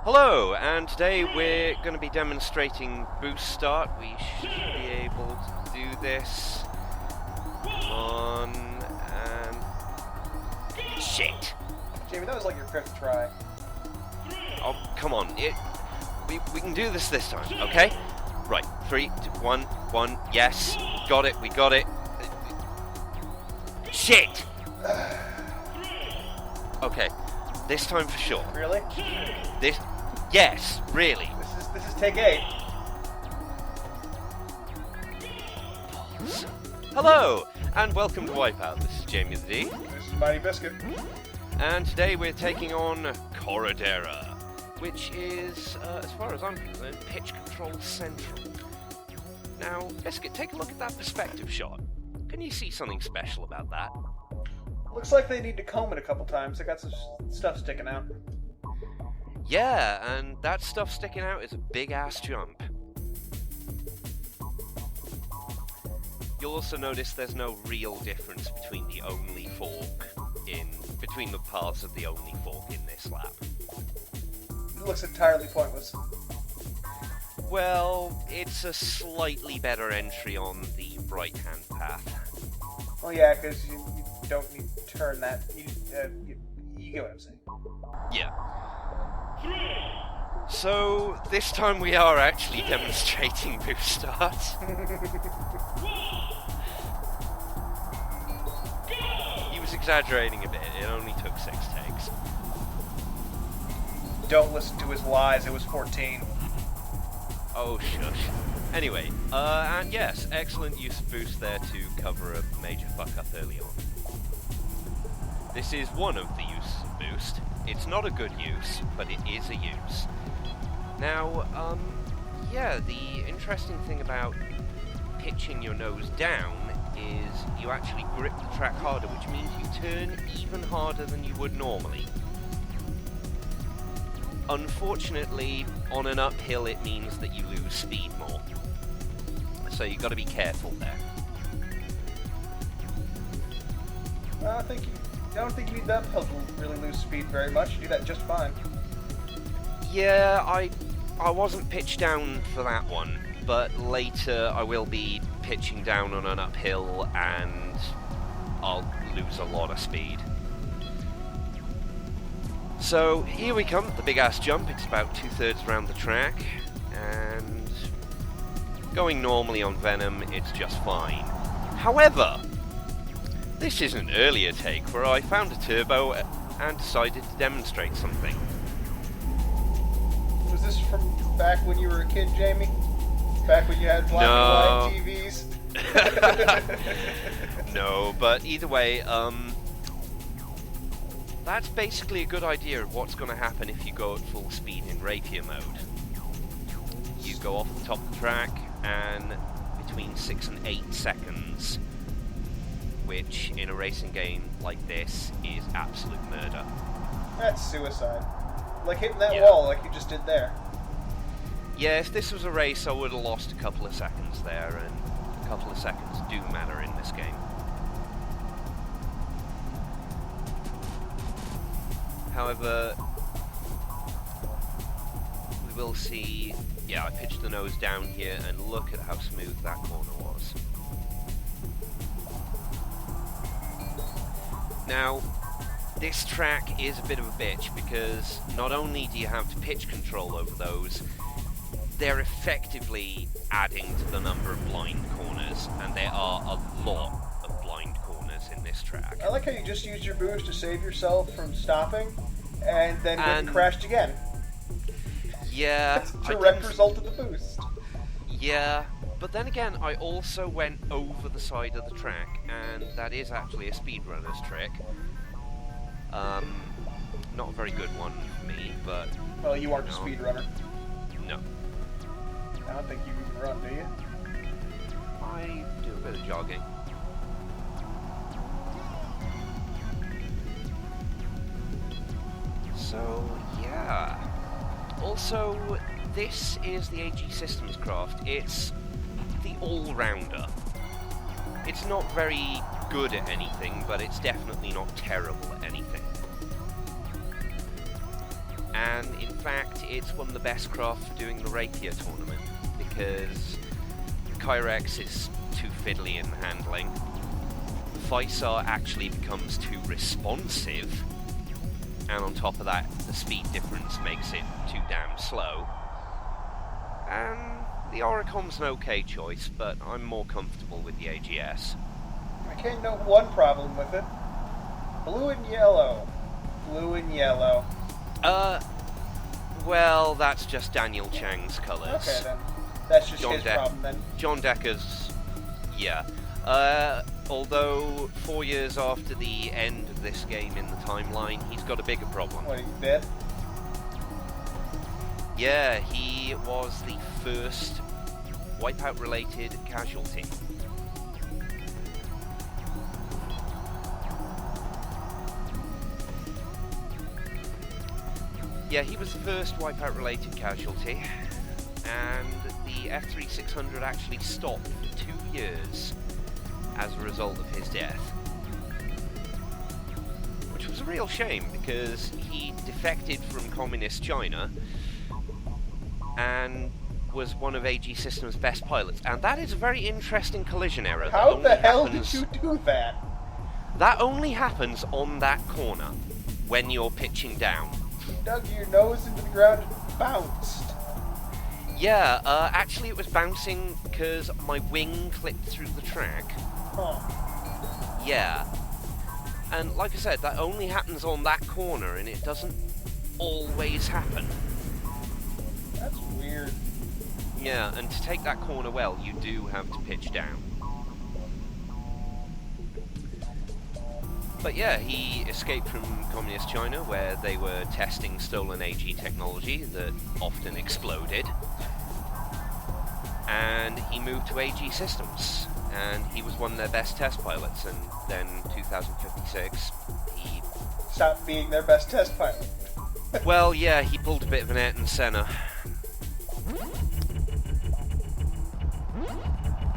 Hello, and today we're going to be demonstrating boost start. We should be able to do this. Come on, and... Shit! Jamie, that was like your 5th try. Oh, come on. We can do this time, okay? Right, 3, 2, 1, yes. We got it. Shit! Okay, this time for sure. Really? Yes, really. This is take 8. Hello, and welcome to Wipeout. This is Jamie the D. This is Mighty Biscuit. And today we're taking on Korodera, which is, as far as I'm concerned, pitch control central. Now, Biscuit, take a look at that perspective shot. Can you see something special about that? Looks like they need to comb it a couple times. They got some stuff sticking out. Yeah, and that stuff sticking out is a big-ass jump. You'll also notice there's no real difference between the only fork between the paths of the only fork in this lap. It looks entirely pointless. Well, it's a slightly better entry on the right-hand path. Well, yeah, because you don't need to turn that. You get what I'm saying. Yeah. So, this time we are actually demonstrating boost start. He was exaggerating a bit, it only took 6 takes. Don't listen to his lies, it was 14. Oh, shush. Anyway, and yes, excellent use of boost there to cover a major fuck-up early on. This is one of the uses of boost. It's not a good use, but it is a use. Now, yeah, the interesting thing about pitching your nose down is you actually grip the track harder, which means you turn even harder than you would normally. Unfortunately, on an uphill it means that you lose speed more. So you've got to be careful there. I don't think you need that uphill to really lose speed very much. You do that just fine. Yeah, I wasn't pitched down for that one, but later I will be pitching down on an uphill and I'll lose a lot of speed. So here we come, the big ass jump. It's about 2/3 around the track, and going normally on Venom, it's just fine. However, this is an earlier take where I found a turbo and decided to demonstrate something. Was this from back when you were a kid, Jamie? Back when you had black and white TVs? No, but either way, that's basically a good idea of what's going to happen if you go at full speed in rapier mode. You go off the top of the track, and between 6 and 8 seconds, which in a racing game like this is absolute murder. That's suicide. Like hitting that wall like you just did there. Yeah, if this was a race I would have lost a couple of seconds there, and a couple of seconds do matter in this game. However, we will see, yeah, I pitched the nose down here, and look at how smooth that corner was. Now, this track is a bit of a bitch, because not only do you have to pitch control over those, they're effectively adding to the number of blind corners, and there are a lot of blind corners in this track. I like how you just used your boost to save yourself from stopping, and then went and crashed again. Yeah. That's a direct result of the boost. Yeah, but then again, I also went over the side of the track, and that is actually a speedrunner's trick. Not a very good one for me, but... Well, you aren't a speedrunner. No. I don't think you even run, do you? I do a bit of jogging. So, yeah. Also, this is the AG Systems craft. It's the all-rounder. It's not very good at anything, but it's definitely not terrible at anything. And in fact, it's one of the best craft for doing the rapier tournament, because Kyrex is too fiddly in handling. Visar actually becomes too responsive, and on top of that, the speed difference makes it too damn slow. And the Oricom's an okay choice, but I'm more comfortable with the AGS. I can't note one problem with it. Blue and yellow. Blue and yellow. Well, that's just Daniel Chang's colours. Okay, then. That's just John his problem, then. John Decker's... yeah. Although 4 years after the end of this game in the timeline, he's got a bigger problem. What, he's dead? Yeah, he was the first Wipeout-related casualty. Yeah, he was the first Wipeout-related casualty, and the F-3600 actually stopped for 2 years as a result of his death. Which was a real shame, because he defected from Communist China and was one of AG Systems' best pilots. And that is a very interesting collision error. How the hell did you do that? That only happens on that corner, when you're pitching down. You dug your nose into the ground and bounced. Yeah, actually it was bouncing because my wing clipped through the track. Huh. Yeah. And like I said, that only happens on that corner, and it doesn't always happen. That's weird. Yeah, and to take that corner well, you do have to pitch down. But yeah, he escaped from Communist China, where they were testing stolen AG technology that often exploded. And he moved to AG Systems, and he was one of their best test pilots, and then 2056, he... stopped being their best test pilot. well, yeah, he pulled a bit of an Ayrton Senna.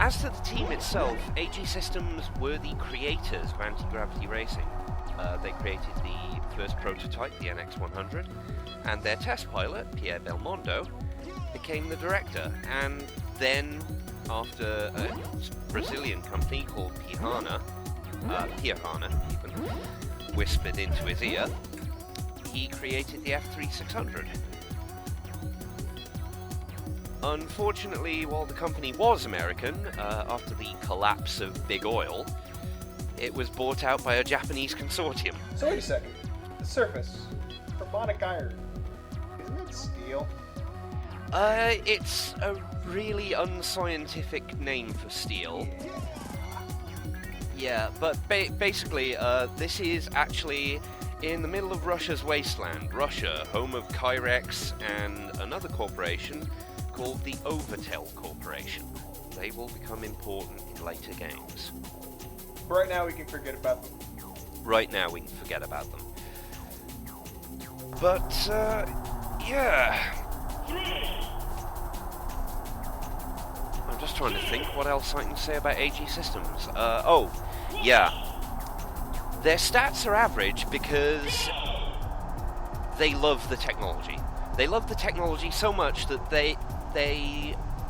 As to the team itself, AG Systems were the creators of anti-gravity racing. They created the first prototype, the NX-100, and their test pilot, Pierre Belmondo, became the director, and then, after a Brazilian company called Pirana even, whispered into his ear, he created the F-3600. Unfortunately, while the company was American, after the collapse of Big Oil, it was bought out by a Japanese consortium. So wait a second. The surface. Carbonic iron. Isn't it steel? It's a really unscientific name for steel. Yeah, but basically, this is actually in the middle of Russia's wasteland. Russia, home of Kyrex and another corporation called the Overtel Corporation. They will become important in later games. Right now we can forget about them. Right now we can forget about them. But, yeah. I'm just trying to think what else I can say about AG Systems. Oh, yeah. Their stats are average because they love the technology. They love the technology so much that they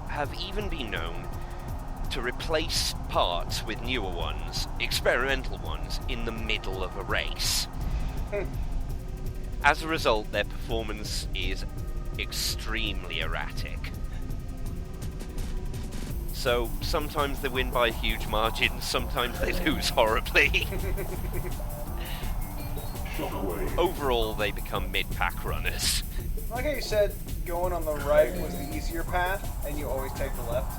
have even been known to replace parts with newer ones, experimental ones, in the middle of a race. As a result, their performance is extremely erratic. So, sometimes they win by a huge margin, sometimes they lose horribly. Overall, they become mid-pack runners. Like how you said, going on the right was the easier path, and you always take the left.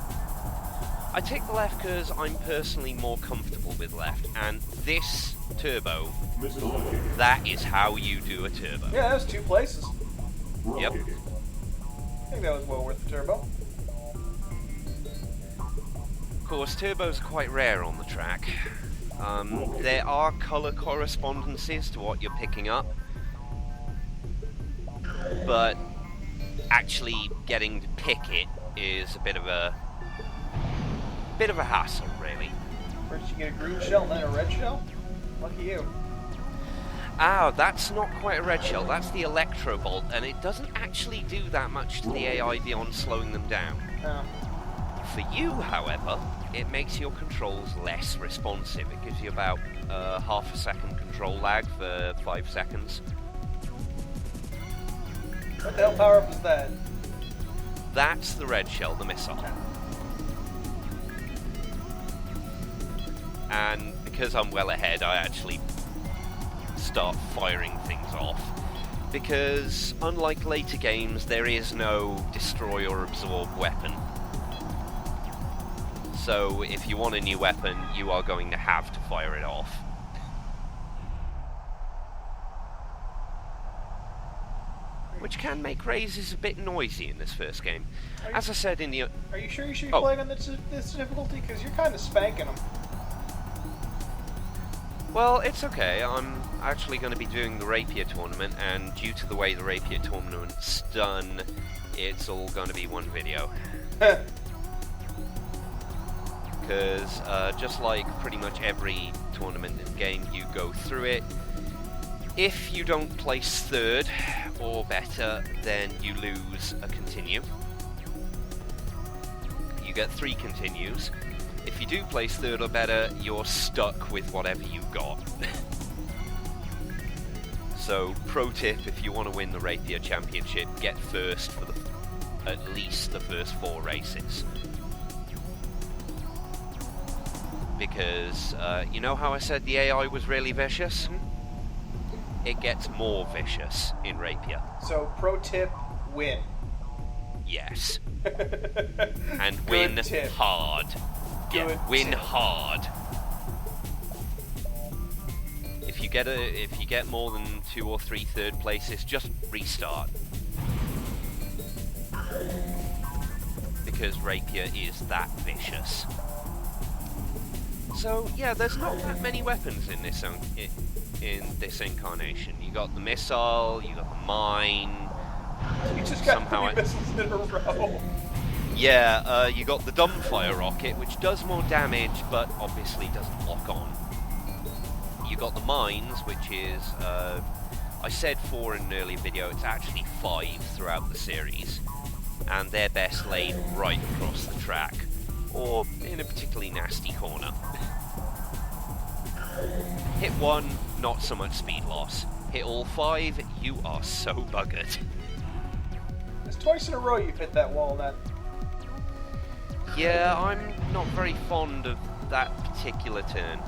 I take the left because I'm personally more comfortable with left, and this turbo, that is how you do a turbo. Yeah, that was 2 places. Yep. I think that was well worth the turbo. Of course, turbos are quite rare on the track. There are colour correspondences to what you're picking up, but actually getting to pick it is a bit of a hassle, really. First you get a green shell, then a red shell? Lucky you. Ah, that's not quite a red shell, that's the electro bolt, and it doesn't actually do that much to the AI beyond slowing them down. Oh. For you, however, it makes your controls less responsive. It gives you about half a second control lag for 5 seconds. What the hell power up is that? That's the red shell, the missile. And because I'm well ahead, I actually start firing things off. Because unlike later games, there is no destroy or absorb weapon. So if you want a new weapon, you are going to have to fire it off. Which can make raises a bit noisy in this first game. As I said in the... Are you sure you should be playing on this difficulty? Because you're kind of spanking them. Well, it's okay. I'm actually going to be doing the Rapier tournament, and due to the way the Rapier tournament's done, it's all going to be one video. Because just like pretty much every tournament in the game, you go through it. If you don't place third or better, then you lose a continue. You get 3 continues. If you do place third or better, you're stuck with whatever you got. So, pro tip, if you want to win the Rapier Championship, get first for at least the first 4 races. Because, you know how I said the AI was really vicious? It gets more vicious in Rapier. So, pro tip, win. Yes. And win hard. Yeah, win hard. If you get more than 2 or 3 third places, just restart. Because Rapier is that vicious. So yeah, there's not that many weapons in this incarnation. You got the missile, you got the mine. You just got 3 missiles in a row. Yeah, you got the dumbfire rocket, which does more damage, but obviously doesn't lock on. You got the mines, which is, I said 4 in an earlier video, it's actually 5 throughout the series. And they're best laid right across the track, or in a particularly nasty corner. Hit 1, not so much speed loss. Hit all 5, you are so buggered. It's twice in a row you've hit that wall, then. Yeah, I'm not very fond of that particular turn.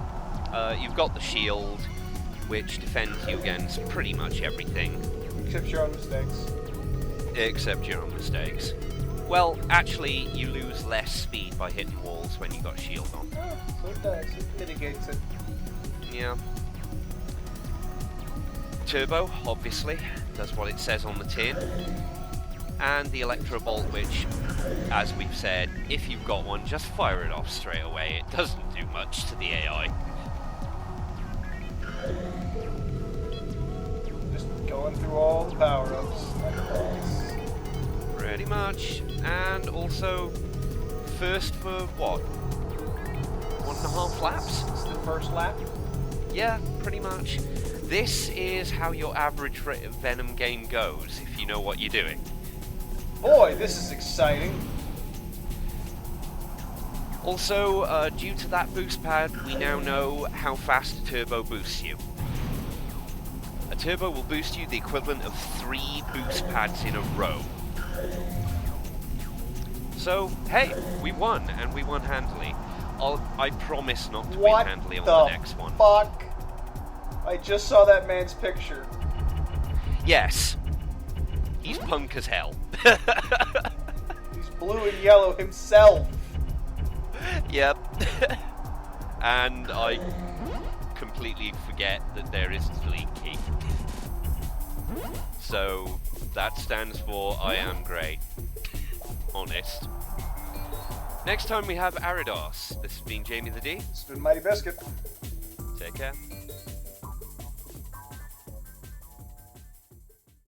You've got the shield, which defends you against pretty much everything. Except your own mistakes. Except your own mistakes. Well, actually, you lose less speed by hitting walls when you got shield on. Oh, so it does. It mitigates it. Yeah. Turbo, obviously, does what it says on the tin. And the Electro Bolt, which, as we've said, if you've got one, just fire it off straight away. It doesn't do much to the AI. Just going through all the power-ups. Pretty much. And also, first for what? 1.5 laps? It's the first lap? Yeah, pretty much. This is how your average Venom game goes, if you know what you're doing. Boy, this is exciting. Also, due to that boost pad, we now know how fast a turbo boosts you. A turbo will boost you the equivalent of 3 boost pads in a row. So, hey, we won, and we won handily. I promise not to win handily on the next one. Fuck? I just saw that man's picture. Yes. He's punk as hell. He's blue and yellow himself. Yep. And I completely forget that there is a delete key. So that stands for I am great. Honest. Next time we have Aridos. This has been Jamie the D. This has been Mighty Biscuit. Take care.